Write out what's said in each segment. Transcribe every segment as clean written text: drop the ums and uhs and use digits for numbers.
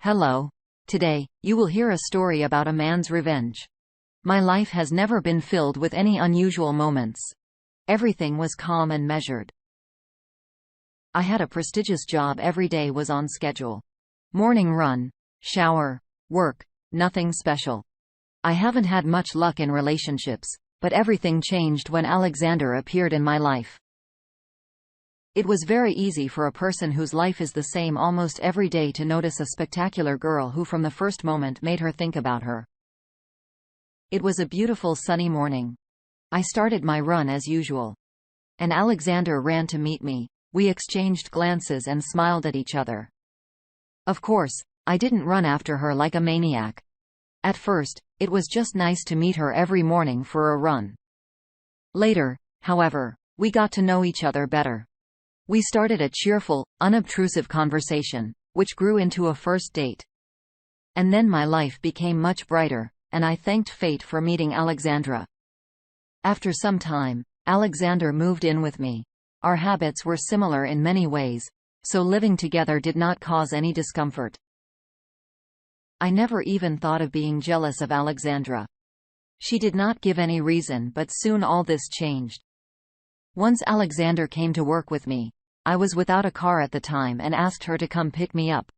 Hello. Today, you will hear a story about a man's revenge. My life has never been filled with any unusual moments. Everything was calm and measured. I had a prestigious job. Every day was on schedule. Morning run, shower, work, nothing special. I haven't had much luck in relationships, but everything changed when Alexander appeared in my life. It was very easy for a person whose life is the same almost every day to notice a spectacular girl who from the first moment made her think about her. It was a beautiful sunny morning. I started my run as usual. And Alexander ran to meet me. We exchanged glances and smiled at each other. Of course, I didn't run after her like a maniac. At first, it was just nice to meet her every morning for a run. Later, however, we got to know each other better. We started a cheerful, unobtrusive conversation, which grew into a first date. And then my life became much brighter, and I thanked fate for meeting Alexandra. After some time, Alexander moved in with me. Our habits were similar in many ways, so living together did not cause any discomfort. I never even thought of being jealous of Alexandra. She did not give any reason, but soon all this changed. Once Alexander came to work with me. I was without a car at the time and asked her to come pick me up.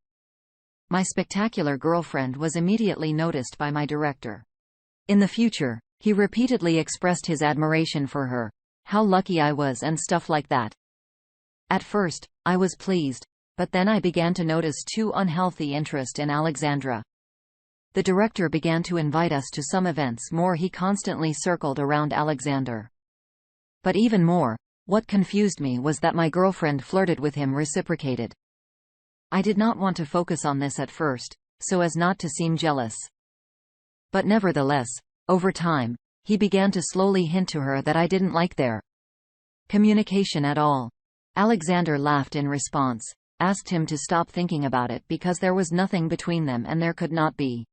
My spectacular girlfriend was immediately noticed by my director. In the future, he repeatedly expressed his admiration for her, how lucky I was and stuff like that. At first, I was pleased, but then I began to notice too unhealthy interest in Alexandra. The director began to invite us to some events more. He constantly circled around Alexander. But even more, what confused me was that my girlfriend flirted with him reciprocated. I did not want to focus on this at first, so as not to seem jealous. But nevertheless, over time, he began to slowly hint to her that I didn't like their communication at all. Alexander laughed in response, asked him to stop thinking about it because there was nothing between them and there could not be.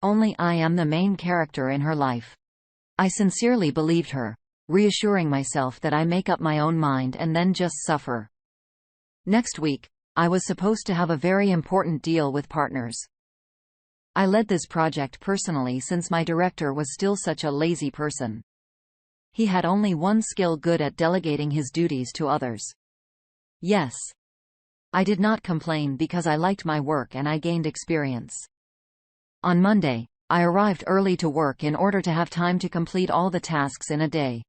Only I am the main character in her life. I sincerely believed her, reassuring myself that I make up my own mind and then just suffer. Next week, I was supposed to have a very important deal with partners. I led this project personally since my director was still such a lazy person. He had only one skill: good at delegating his duties to others. Yes. I did not complain because I liked my work and I gained experience. On Monday, I arrived early to work in order to have time to complete all the tasks in a day.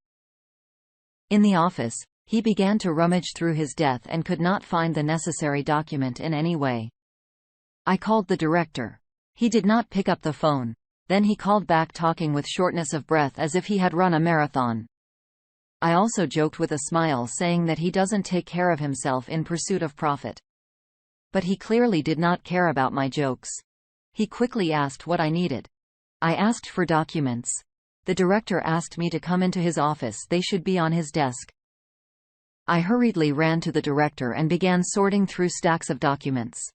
In the office, he began to rummage through his desk and could not find the necessary document in any way. I called the director. He did not pick up the phone. Then he called back talking with shortness of breath as if he had run a marathon. I also joked with a smile saying that he doesn't take care of himself in pursuit of profit. But he clearly did not care about my jokes. He quickly asked what I needed. I asked for documents. The director asked me to come into his office. They should be on his desk. I hurriedly ran to the director and began sorting through stacks of documents.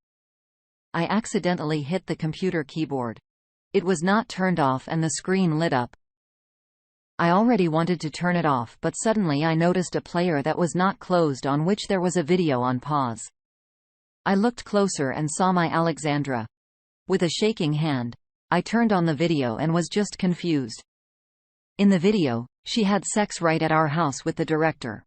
I accidentally hit the computer keyboard. It was not turned off and the screen lit up. I already wanted to turn it off, but suddenly I noticed a player that was not closed on which there was a video on pause. I looked closer and saw my Alexandra. With a shaking hand, I turned on the video and was just confused. In the video, she had sex right at our house with the director.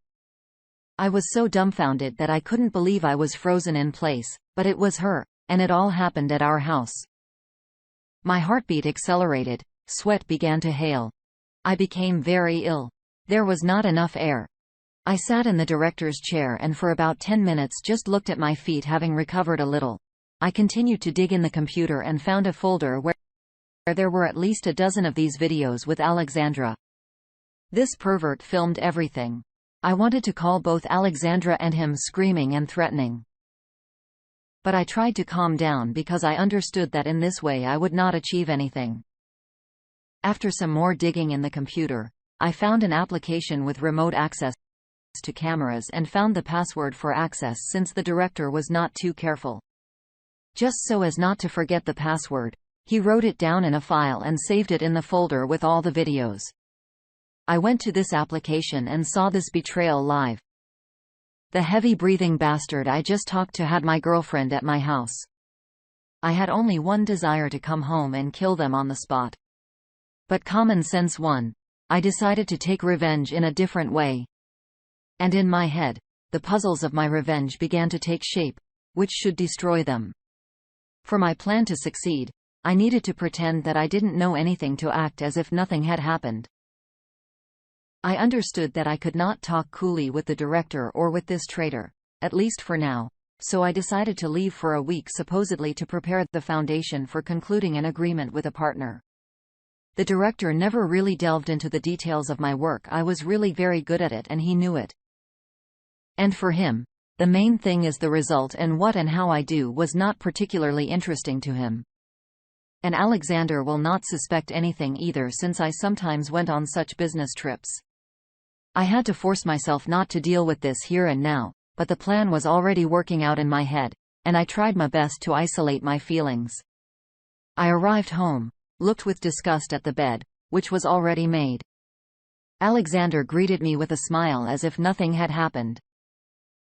I was so dumbfounded that I couldn't believe I was frozen in place, but it was her, and it all happened at our house. My heartbeat accelerated, sweat began to hail. I became very ill. There was not enough air. I sat in the director's chair and for about 10 minutes just looked at my feet. Having recovered a little, I continued to dig in the computer and found a folder where there were at least a dozen of these videos with Alexandra. This pervert filmed everything. I wanted to call both Alexandra and him, screaming and threatening. But I tried to calm down because I understood that in this way I would not achieve anything. After some more digging in the computer, I found an application with remote access to cameras and found the password for access since the director was not too careful. Just so as not to forget the password, he wrote it down in a file and saved it in the folder with all the videos. I went to this application and saw this betrayal live. The heavy-breathing bastard I just talked to had my girlfriend at my house. I had only one desire: to come home and kill them on the spot. But common sense won. I decided to take revenge in a different way. And in my head, the puzzles of my revenge began to take shape. Which should destroy them? For my plan to succeed, I needed to pretend that I didn't know anything, to act as if nothing had happened. I understood that I could not talk coolly with the director or with this traitor, at least for now, so I decided to leave for a week, supposedly to prepare the foundation for concluding an agreement with a partner. The director never really delved into the details of my work. I was really very good at it, and he knew it. And for him, the main thing is the result, and what and how I do was not particularly interesting to him. And Alexander will not suspect anything either, since I sometimes went on such business trips. I had to force myself not to deal with this here and now, but the plan was already working out in my head, and I tried my best to isolate my feelings. I arrived home, looked with disgust at the bed, which was already made. Alexander greeted me with a smile as if nothing had happened.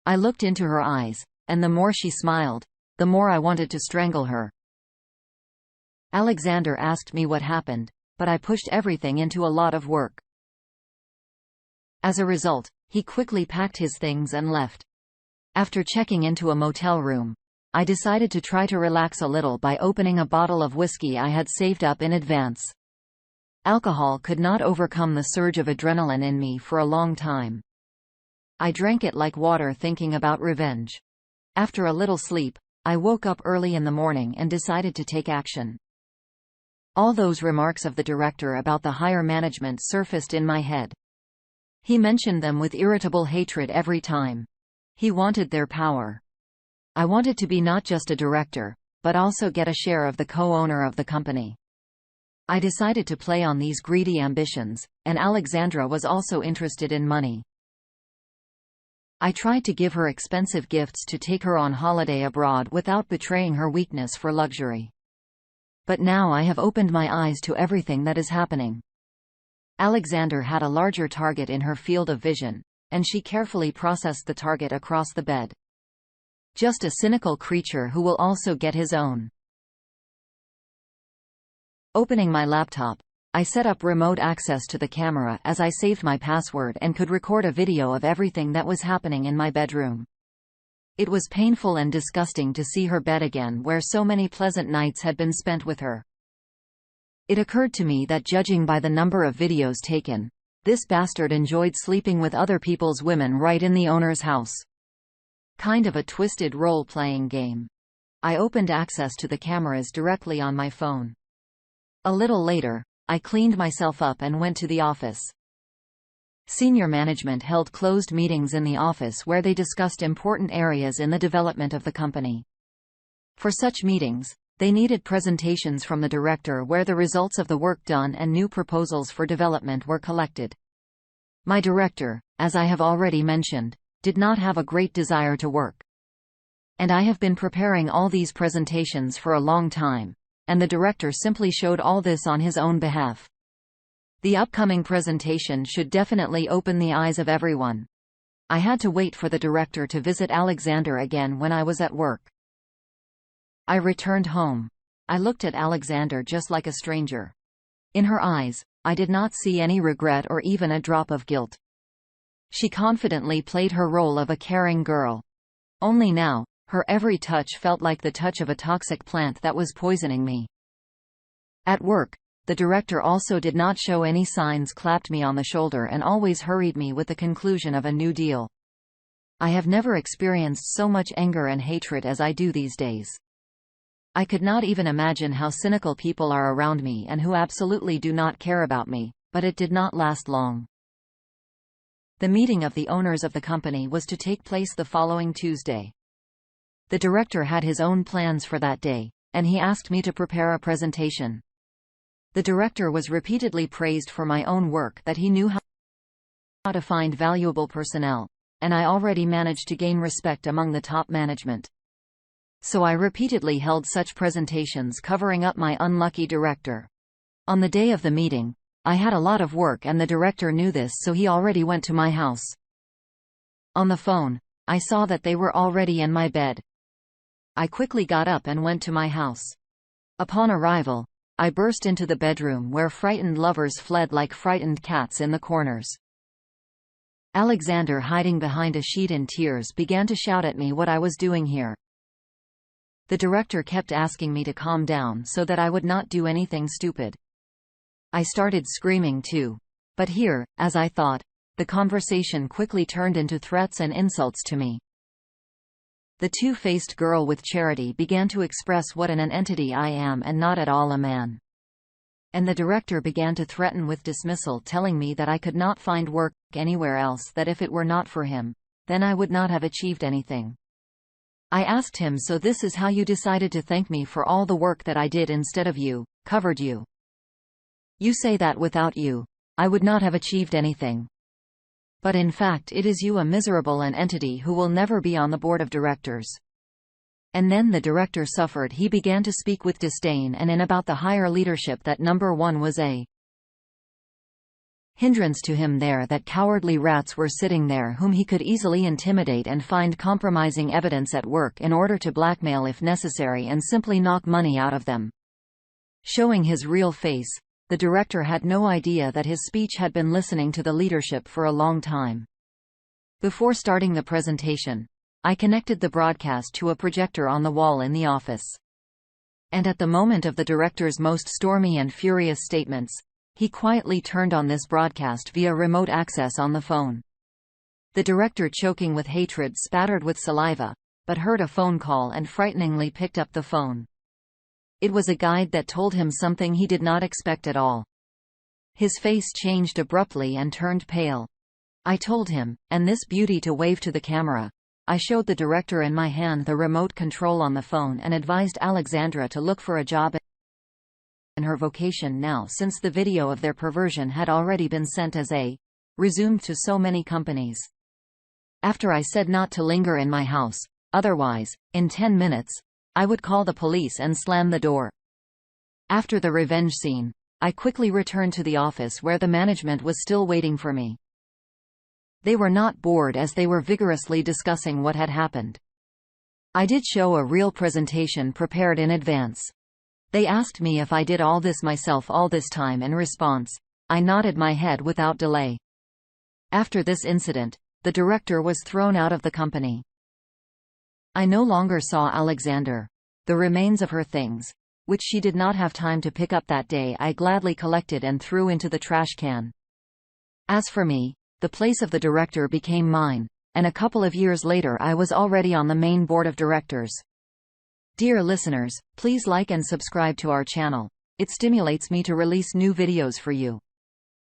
I looked into her eyes, and the more she smiled, the more I wanted to strangle her. Alexander asked me what happened, but I pushed everything into a lot of work. As a result, he quickly packed his things and left. After checking into a motel room, I decided to try to relax a little by opening a bottle of whiskey I had saved up in advance. Alcohol could not overcome the surge of adrenaline in me for a long time. I drank it like water, thinking about revenge. After a little sleep, I woke up early in the morning and decided to take action. All those remarks of the director about the higher management surfaced in my head. He mentioned them with irritable hatred every time. He wanted their power. I wanted to be not just a director, but also get a share of the co-owner of the company. I decided to play on these greedy ambitions, and Alexandra was also interested in money. I tried to give her expensive gifts to take her on holiday abroad without betraying her weakness for luxury. But now I have opened my eyes to everything that is happening. Alexander had a larger target in her field of vision, and she carefully processed the target across the bed. Just a cynical creature who will also get his own. Opening my laptop, I set up remote access to the camera as I saved my password and could record a video of everything that was happening in my bedroom. It was painful and disgusting to see her bed again, where so many pleasant nights had been spent with her. It occurred to me that, judging by the number of videos taken, this bastard enjoyed sleeping with other people's women right in the owner's house. Kind of a twisted role-playing game. I opened access to the cameras directly on my phone. A little later, I cleaned myself up and went to the office. Senior management held closed meetings in the office where they discussed important areas in the development of the company. For such meetings, they needed presentations from the director where the results of the work done and new proposals for development were collected. My director, as I have already mentioned, did not have a great desire to work. And I have been preparing all these presentations for a long time, and the director simply showed all this on his own behalf. The upcoming presentation should definitely open the eyes of everyone. I had to wait for the director to visit Alexander again when I was at work. I returned home. I looked at Alexander just like a stranger. In her eyes, I did not see any regret or even a drop of guilt. She confidently played her role of a caring girl. Only now, her every touch felt like the touch of a toxic plant that was poisoning me. At work, the director also did not show any signs, clapped me on the shoulder and always hurried me with the conclusion of a new deal. I have never experienced so much anger and hatred as I do these days. I could not even imagine how cynical people are around me and who absolutely do not care about me, but it did not last long. The meeting of the owners of the company was to take place the following Tuesday. The director had his own plans for that day, and he asked me to prepare a presentation. The director was repeatedly praised for my own work, that he knew how to find valuable personnel, and I already managed to gain respect among the top management. So I repeatedly held such presentations covering up my unlucky director. On the day of the meeting, I had a lot of work and the director knew this, so he already went to my house. On the phone, I saw that they were already in my bed. I quickly got up and went to my house. Upon arrival, I burst into the bedroom where frightened lovers fled like frightened cats in the corners. Alexander, hiding behind a sheet in tears, began to shout at me what I was doing here. The director kept asking me to calm down so that I would not do anything stupid. I started screaming too. But here, as I thought, the conversation quickly turned into threats and insults to me. The two-faced girl with Charity began to express what an entity I am and not at all a man. And the director began to threaten with dismissal, telling me that I could not find work anywhere else, that if it were not for him, then I would not have achieved anything. I asked him, so this is how you decided to thank me for all the work that I did instead of you, covered you. You say that without you, I would not have achieved anything. But in fact it is you, a miserable entity who will never be on the board of directors. And then the director suffered. He began to speak with disdain and in about the higher leadership, that number one was a hindrance to him there, that cowardly rats were sitting there whom he could easily intimidate and find compromising evidence at work in order to blackmail if necessary and simply knock money out of them. Showing his real face, the director had no idea that his speech had been listening to the leadership for a long time. Before starting the presentation, I connected the broadcast to a projector on the wall in the office. And at the moment of the director's most stormy and furious statements, he quietly turned on this broadcast via remote access on the phone. The director, choking with hatred, spattered with saliva, but heard a phone call and frighteningly picked up the phone. It was a guide that told him something he did not expect at all. His face changed abruptly and turned pale. I told him, and this beauty, to wave to the camera. I showed the director in my hand the remote control on the phone and advised Alexandra to look for a job in her vocation now, since the video of their perversion had already been sent as a resumed to so many companies. After I said not to linger in my house, otherwise, in 10 minutes, I would call the police and slam the door. After the revenge scene, I quickly returned to the office where the management was still waiting for me. They were not bored as they were vigorously discussing what had happened. I did show a real presentation prepared in advance. They asked me if I did all this myself all this time. In response, I nodded my head without delay. After this incident, the director was thrown out of the company. I no longer saw Alexander. The remains of her things, which she did not have time to pick up that day, I gladly collected and threw into the trash can. As for me, the place of the director became mine, and a couple of years later I was already on the main board of directors. Dear listeners, please like and subscribe to our channel. It stimulates me to release new videos for you.